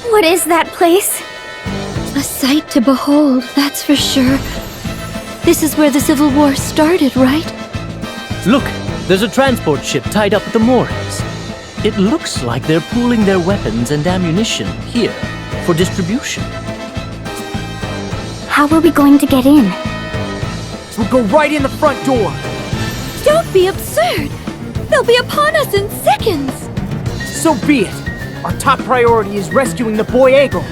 What is that place? A sight to behold, that's for sure. This is where the Civil War started, right? Look, there's a transport ship tied up at the moorings. It looks like they're pooling their weapons and ammunition here for distribution. How are we going to get in? We'll go right in the front door. Don't be absurd! They'll be upon us in seconds! So be it. Our top priority is rescuing the boy Egil.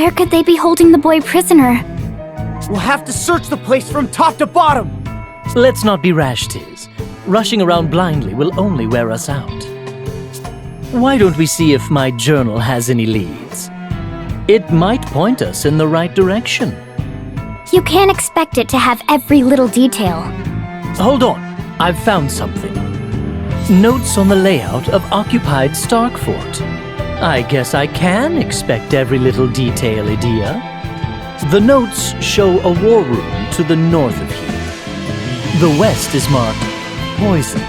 Where could they be holding the boy prisoner? We'll have to search the place from top to bottom. Let's not be rash, Tiz. Rushing around blindly will only wear us out. Why don't we see if my journal has any leads? It might point us in the right direction. You can't expect it to have every little detail. Hold on, I've found something. Notes on the layout of occupied Starkfort. I guess I can expect every little detail, Idea. The notes show a war room to the north of here. The west is marked poison.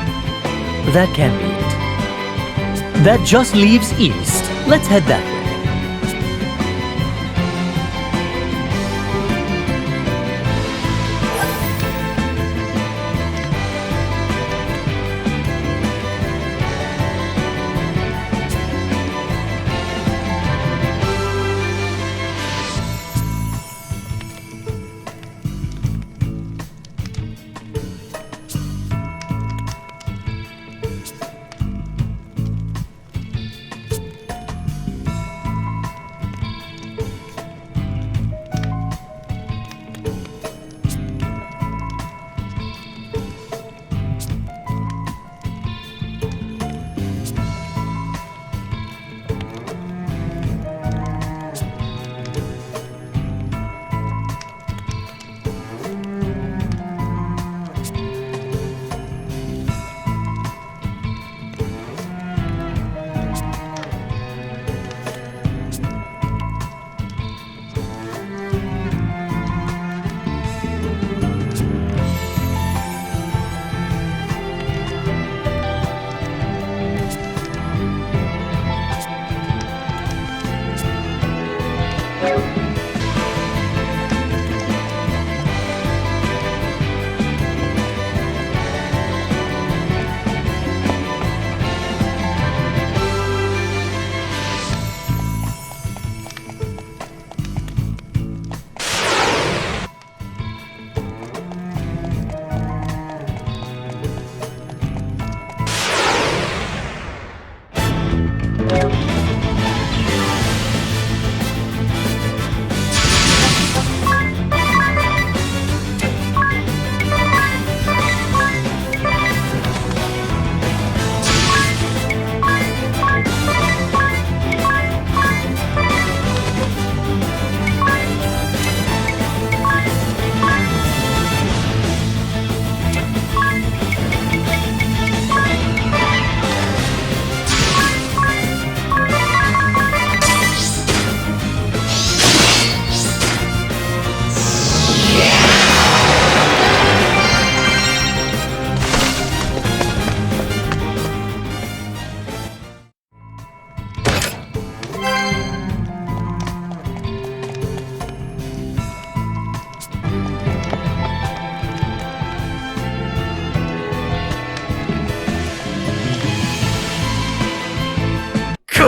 That can't be it. That just leaves east. Let's head that way.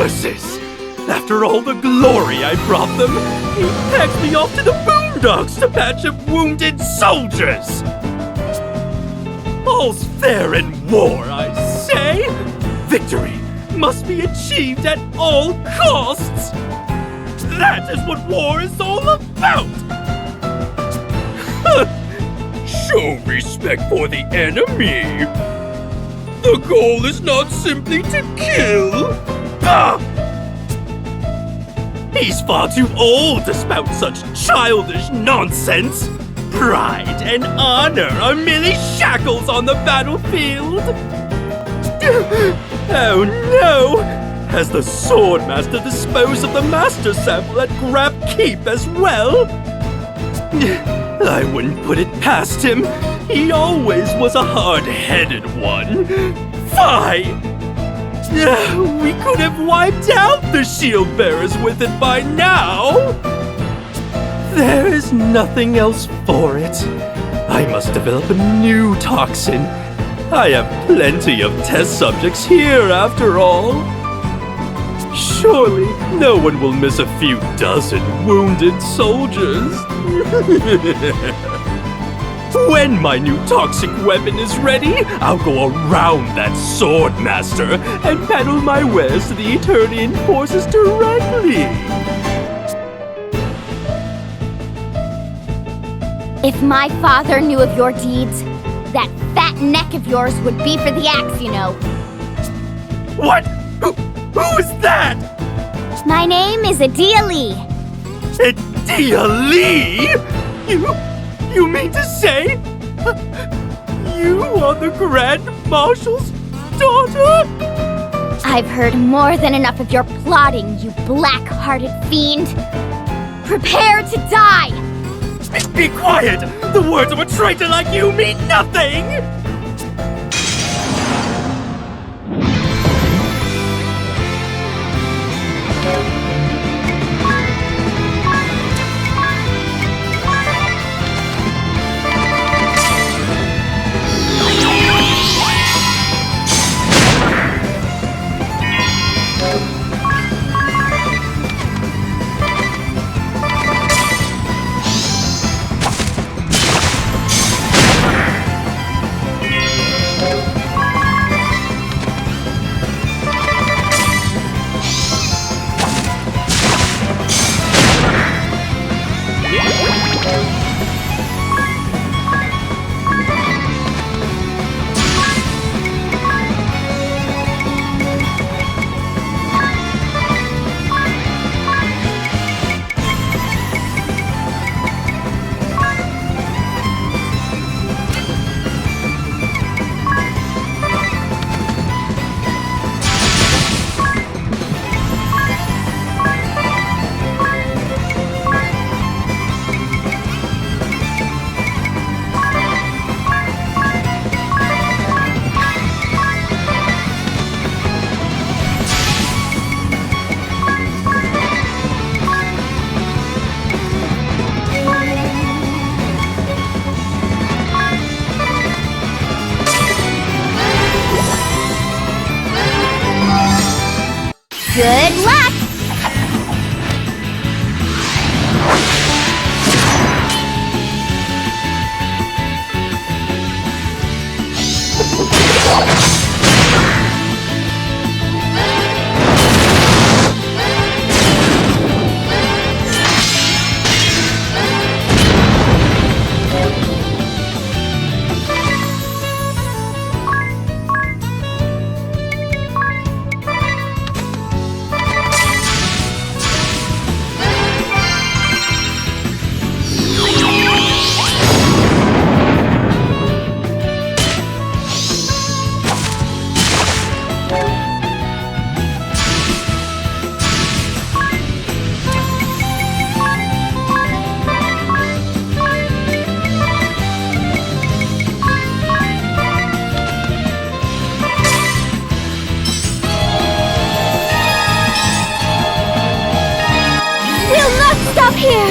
Curses! After all the glory I brought them, he packed me off to the boondocks to patch up wounded soldiers! All's fair in war, I say! Victory must be achieved at all costs! That is what war is all about! Show respect for the enemy! The goal is not simply to kill! Ah! He's far too old to spout such childish nonsense! Pride and honor are merely shackles on the battlefield! Oh no! Has the Swordmaster disposed of the Master Sample at Grab Keep as well? I wouldn't put it past him. He always was a hard-headed one. Fie! We could have wiped out the shield bearers with it by now! There is nothing else for it. I must develop a new toxin. I have plenty of test subjects here after all. Surely no one will miss a few dozen wounded soldiers. When my new toxic weapon is ready, I'll go around that Swordmaster and peddle my wares to the Eternian forces directly. If my father knew of your deeds, that fat neck of yours would be for the axe, you know. What? Who is that? My name is Adia Lee. Adia Lee? You mean to say you are the Grand Marshal's daughter? I've heard more than enough of your plotting, you black-hearted fiend. Prepare to die! Be quiet! The words of a traitor like you mean nothing! Good luck! Stop here!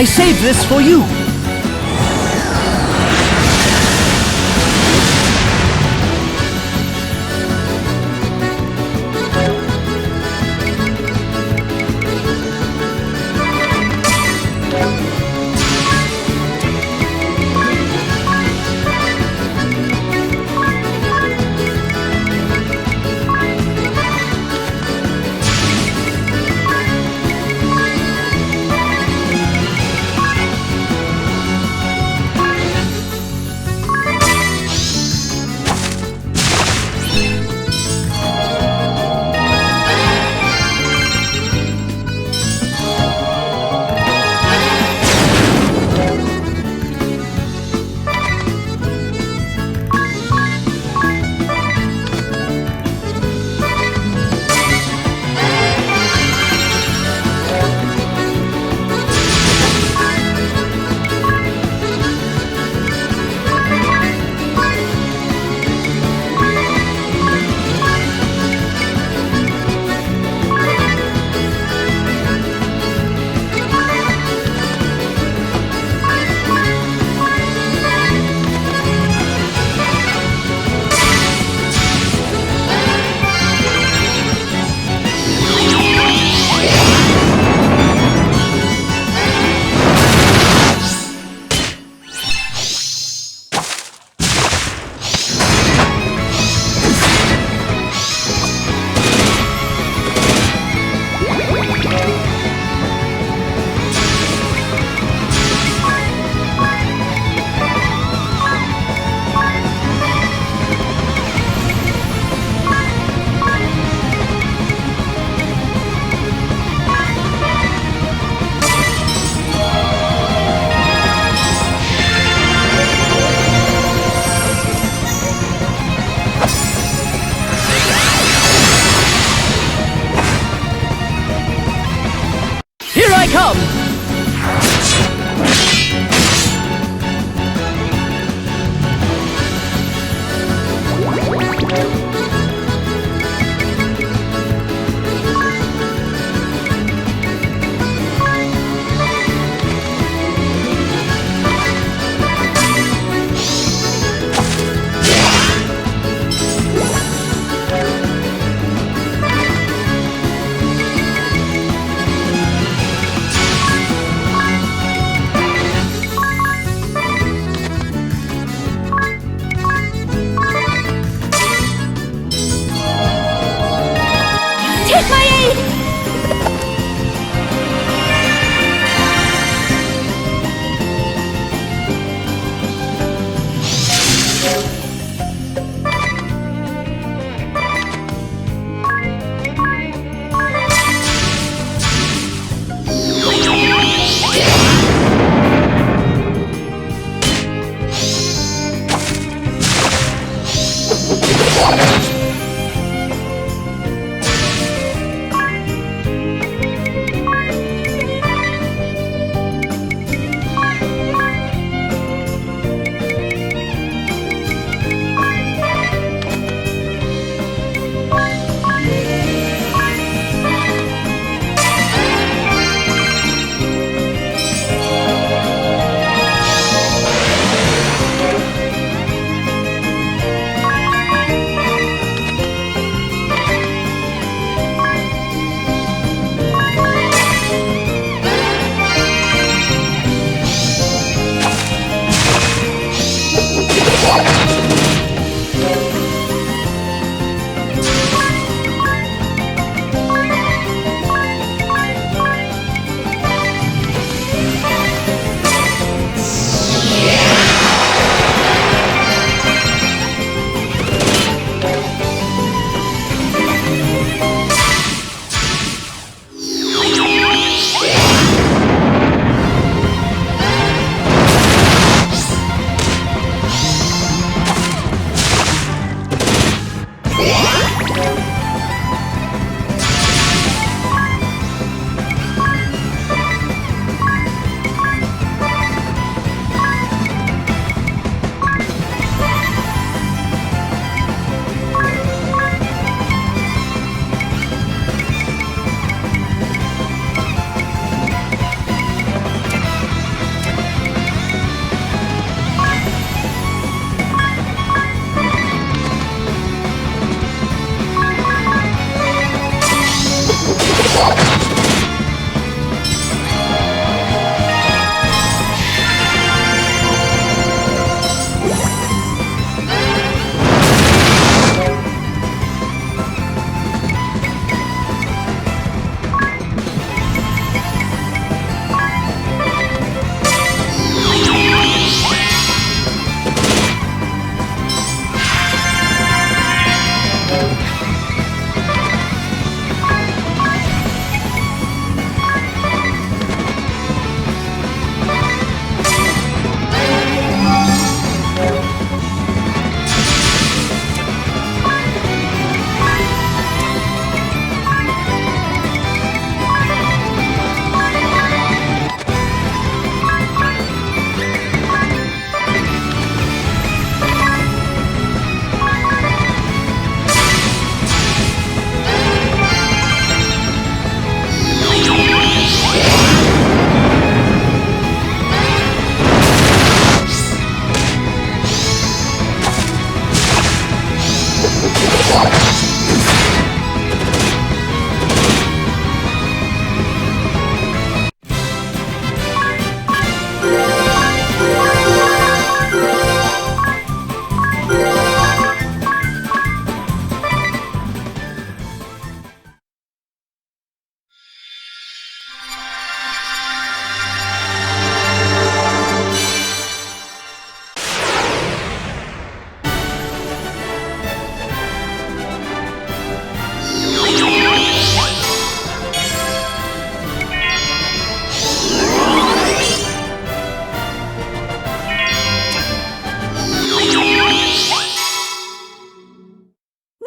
I saved this for you. Here I come! Take my aid!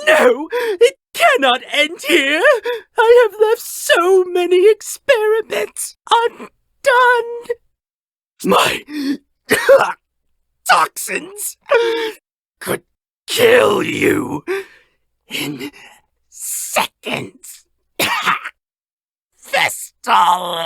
No! It cannot end here! I have left so many experiments undone! My toxins could kill you in seconds. Vestal!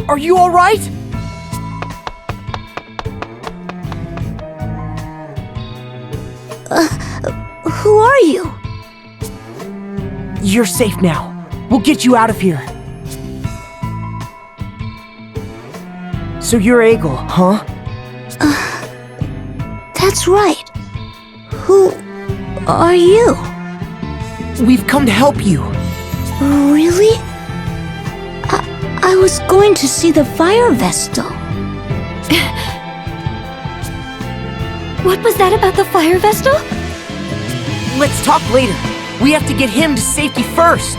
Are you alright? Who are you? You're safe now. We'll get you out of here. So you're Egil, huh? That's right. Who are you? We've come to help you. Really? I was going to see the fire vestal. What was that about the fire vestal? Let's talk later. We have to get him to safety first.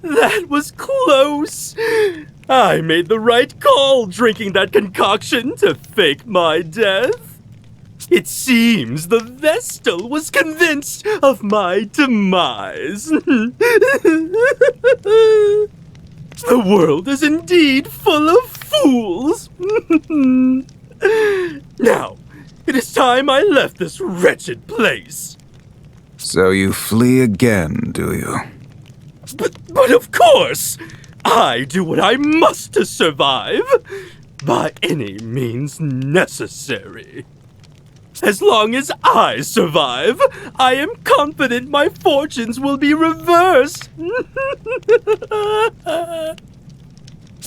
That was close. I made the right call drinking that concoction to fake my death. It seems the Vestal was convinced of my demise. The world is indeed full of fools. Now, it is time I left this wretched place. So you flee again, do you? But of course! I do what I must to survive, by any means necessary. As long as I survive, I am confident my fortunes will be reversed.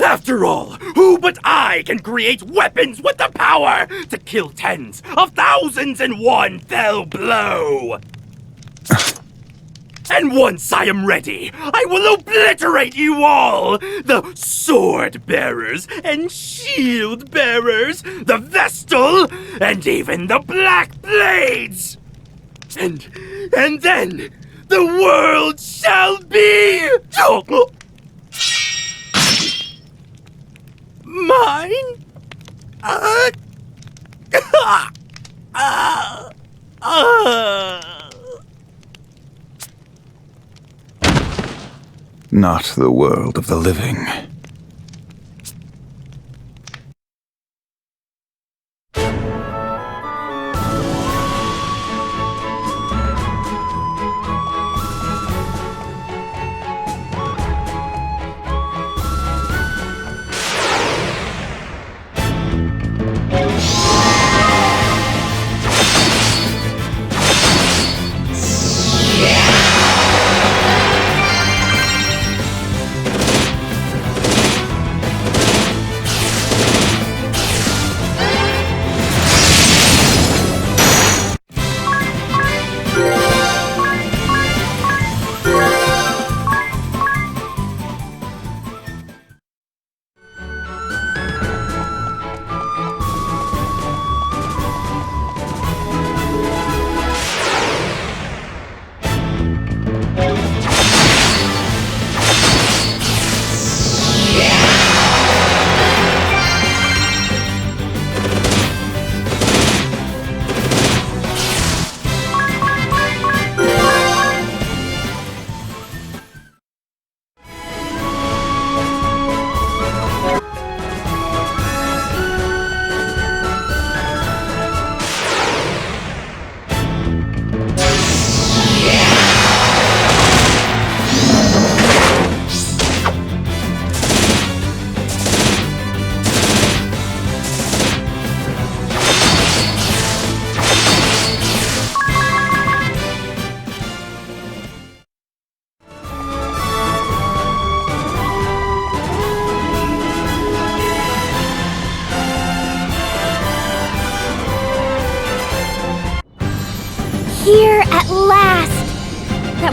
After all, who but I can create weapons with the power to kill tens of thousands in one fell blow? And once I am ready, I will obliterate you all! The sword bearers and shield bearers, the Vestal, and even the Black Blades! And then, the world shall be... mine? Not the world of the living.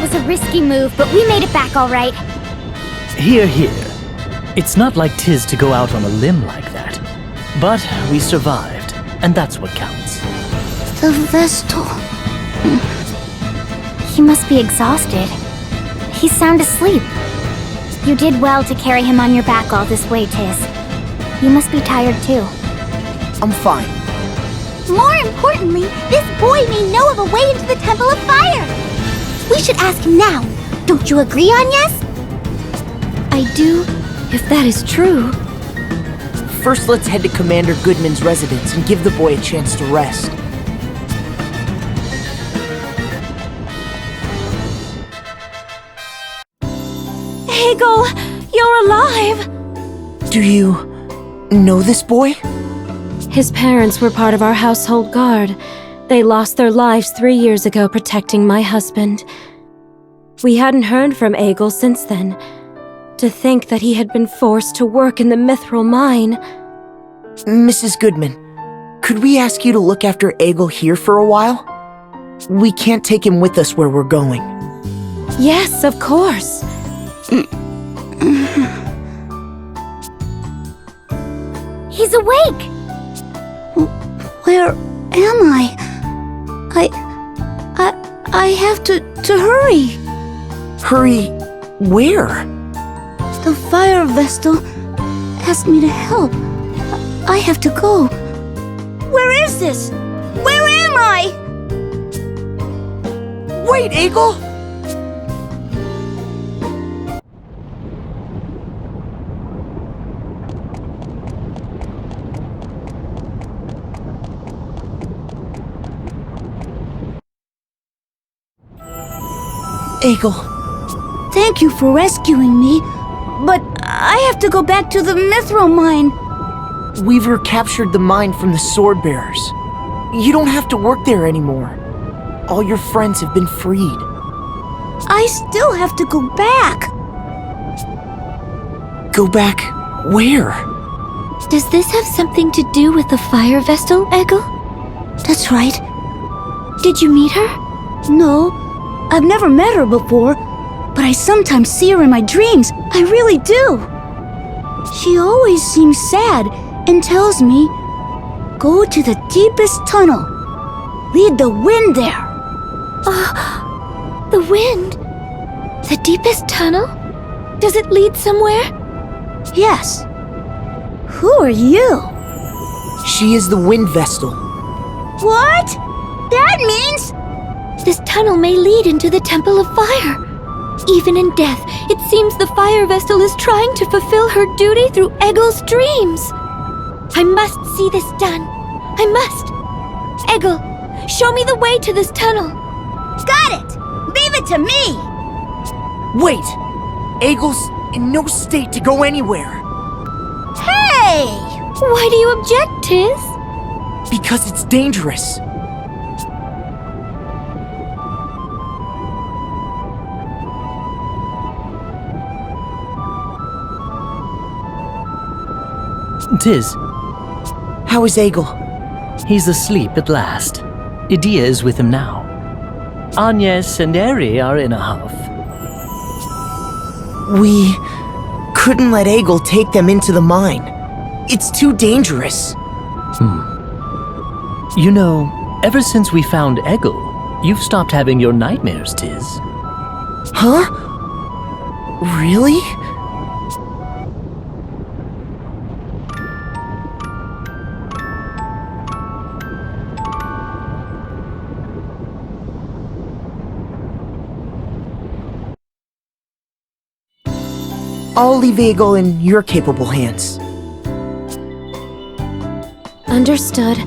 was a risky move, but we made it back all right. Here, here. It's not like 'tis to go out on a limb like that. But we survived, and that's what counts. The Vestal. He must be exhausted. He's sound asleep. You did well to carry him on your back all this way, Tiz. You must be tired too. I'm fine. More importantly, this boy may know of a way into the Temple of Fire. We should ask him now. Don't you agree, Agnes? I do, if that is true. First, let's head to Commander Goodman's residence and give the boy a chance to rest. Egil, you're alive! Do you know this boy? His parents were part of our household guard. They lost their lives 3 years ago protecting my husband. We hadn't heard from Egil since then. To think that he had been forced to work in the Mithril mine. Mrs. Goodman, could we ask you to look after Egil here for a while? We can't take him with us where we're going. Yes, of course. He's awake! Where am I? I have to hurry. Hurry, where? The Fire Vestal asked me to help. I have to go. Where is this? Where am I? Wait, Egil! Egil. Thank you for rescuing me, but I have to go back to the Mithril mine. We've recaptured the mine from the Sword Bearers. You don't have to work there anymore. All your friends have been freed. I still have to go back. Go back where? Does this have something to do with the Fire Vestal, Egil? That's right. Did you meet her? No, I've never met her before, but I sometimes see her in my dreams. I really do. She always seems sad and tells me, go to the deepest tunnel. Lead the wind there. The wind? The deepest tunnel? Does it lead somewhere? Yes. Who are you? She is the Wind Vestal. What? That means... This tunnel may lead into the Temple of Fire. Even in death, it seems the Fire Vestal is trying to fulfill her duty through Egil's dreams. I must see this done. I must. Egil, show me the way to this tunnel. Got it! Leave it to me! Wait! Egil's in no state to go anywhere. Hey! Why do you object, Tiz? Because it's dangerous. Tiz, How is Egil? he's asleep at last. Idea is with him now. Agnes and Eri are in a huff. We couldn't let Egil take them into the mine. It's too dangerous. You know, ever since we found Egil, you've stopped having your nightmares, Tiz. Huh? Really? I'll leave Egil in your capable hands. Understood.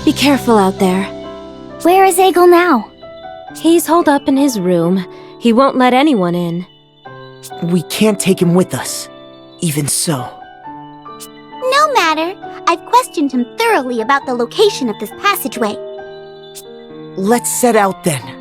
Be careful out there. Where is Egil now? He's holed up in his room. He won't let anyone in. We can't take him with us. Even so. No matter. I've questioned him thoroughly about the location of this passageway. Let's set out then.